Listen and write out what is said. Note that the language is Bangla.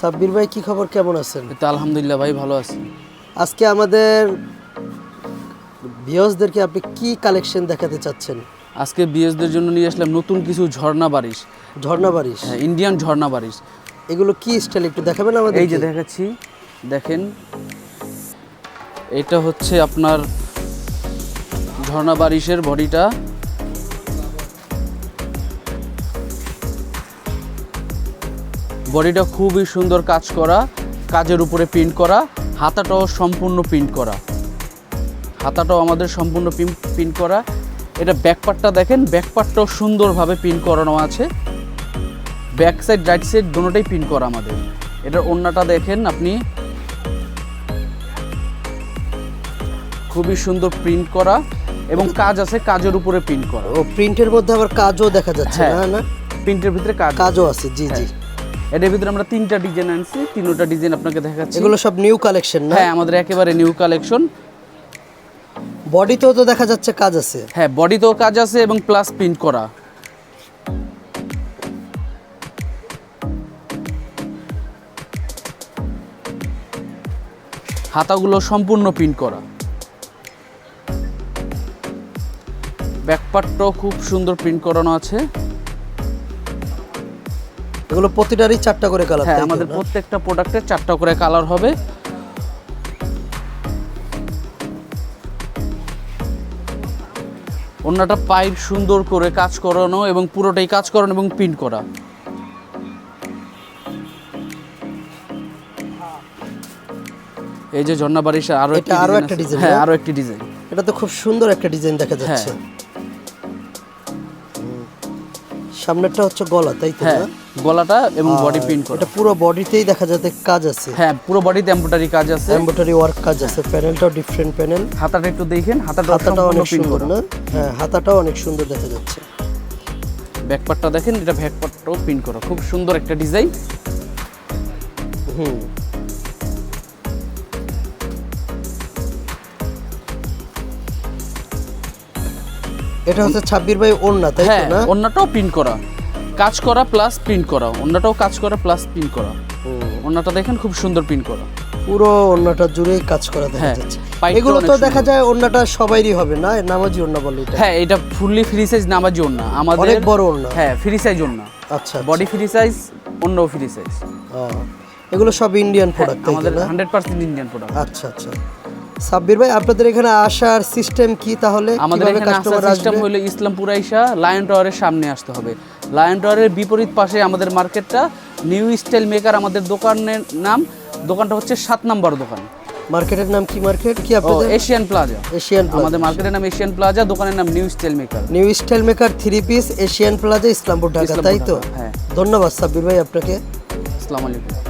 সাব্বির ভাই কি খবর, কেমন আছেন? তো আলহামদুলিল্লাহ ভাই, ভালো আছি। আজকে আমাদের ভিউয়ার্সদেরকে আপনি কি কালেকশন দেখাতে চাচ্ছেন? আজকে বিএসদের জন্য নিয়ে আসলাম নতুন কিছু ঝর্ণা বারিশ। ঝর্ণা বারিশ? হ্যাঁ, ইন্ডিয়ান ঝর্ণা বারিশ। এগুলো কি স্টাইল একটু দেখাবেন আমাদের? এই যে দেখাচ্ছি, দেখেন, এটা হচ্ছে আপনার ঝর্ণা বারিশের বডিটা। বডিটা খুবই সুন্দর কাজ করা, কাজের উপরে প্রিন্ট করা, হাতাটাও সম্পূর্ণ প্রিন্ট করা, হাতাটাও আমাদের সম্পূর্ণ প্রিন্ট করা। এটা ব্যাকপার্টটা দেখেন, ব্যাকপার্টটাও সুন্দরভাবে প্রিন্ট করানো আছে। ব্যাক সাইড রাইট সাইড দুটোটাই প্রিন্ট করা আমাদের। এটার ওড়নাটা দেখেন আপনি, খুবই সুন্দর প্রিন্ট করা এবং কাজ আছে, কাজের উপরে প্রিন্ট করা। ও, প্রিন্টের মধ্যে আবার কাজও দেখা যাচ্ছে। হ্যাঁ, না প্রিন্টের ভিতরে কাজও আছে। জি জি। এটার ভিতরে আমরা 3টা ডিজাইন আনছি, 3টা ডিজাইন আপনাকে দেখাচ্ছি। এগুলো সব নিউ কালেকশন না? হ্যাঁ, আমাদের একেবারে নিউ কালেকশন। বডিতেও তো দেখা যাচ্ছে কাজ আছে। হ্যাঁ, বডিতেও কাজ আছে এবং প্লাস প্রিন্ট করা। হাতাগুলো সম্পূর্ণ প্রিন্ট করা। ব্যাকপার্টটাও খুব সুন্দর প্রিন্ট করানো আছে। এগুলো প্রতিটারই 4টা করে কালার? হ্যাঁ, আমাদের প্রত্যেকটা প্রোডাক্টের 4টা করে কালার হবে। ওড়নাটা পাইপ সুন্দর করে কাজ করানো এবং পুরোটাই কাজ করানো এবং প্রিন্ট করা। এই যে ঝর্ণা বারিশের আরো একটা ডিজাইন। হ্যাঁ, আরো একটি ডিজাইন। এটা তো খুব সুন্দর একটা ডিজাইন দেখা যাচ্ছে। সামনেরটা হচ্ছে গলা, তাই তো? হ্যাঁ, গলাটা এবং বডি প্রিন্ট করা। এটা পুরো বডিতেই দেখা যাচ্ছে কাজ আছে। হ্যাঁ, পুরো বডিতে এমব্রয়ডারি কাজ আছে, এমব্রয়ডারি ওয়ার্ক কাজ আছে। প্যানেলটাও ডিফারেন্ট প্যানেল। হাতাটা একটু দেখেন, হাতাটাও অনেক প্রিন্ট সুন্দর করা। না? হ্যাঁ, হাতাটাও অনেক সুন্দর দেখা যাচ্ছে। ব্যাকপার্টটা দেখেন, এটা ব্যাকপার্টটাও প্রিন্ট করা, খুব সুন্দর একটা ডিজাইন। এটা হচ্ছে 26 বাই ওড়না, তাই তো? না, ওড়নাটাও প্রিন্ট করা, কাজ করা প্লাস প্রিন্ট করা। ওড়নাটাও কাজ করা প্লাস প্রিন্ট করা। ওড়নাটা দেখেন, খুব সুন্দর প্রিন্ট করা, পুরো ওড়নাটা জুড়েই কাজ করা দেখা যাচ্ছে। এগুলো তো দেখা যায় ওড়নাটা সবাইরই হবে না, নামাজি ওড়না বলে এটা? হ্যাঁ, এটা ফুললি ফ্রি সাইজ নামাজি ওড়না আমাদের, অনেক বড় ওড়না। হ্যাঁ, ফ্রি সাইজ ওড়না। আচ্ছা, বডি ফ্রি সাইজ, ওড়নাও ফ্রি সাইজ। এগুলো সব ইন্ডিয়ান প্রোডাক্ট, আমাদের 100% ইন্ডিয়ান প্রোডাক্ট। আচ্ছা আচ্ছা। সাব্বির ভাই, আপনাদের এখানে আসার সিস্টেম কি তাহলে? আমাদের এখানে আসার সিস্টেম হলো ইসলামপুর আইসা লায়ন টাওয়ারের সামনে আসতে হবে। লায়ন টাওয়ারের বিপরীত পাশে আমাদের মার্কেটটা, নিউ স্টাইল মেকার আমাদের দোকানের নাম। দোকানটা হচ্ছে 7 নম্বর দোকান। মার্কেটের নাম কি? মার্কেট কি আপনাদের? Asian plaza. Asian plaza. আমাদের মার্কেটের নাম এশিয়ান প্লাজা, দোকানের নাম new style maker. New style maker 3 piece, Asian plaza, Islampur, Dhaka, তাই তো? হ্যাঁ। ধন্যবাদ সাব্বির ভাই আপনাকে। আসসালামু আলাইকুম।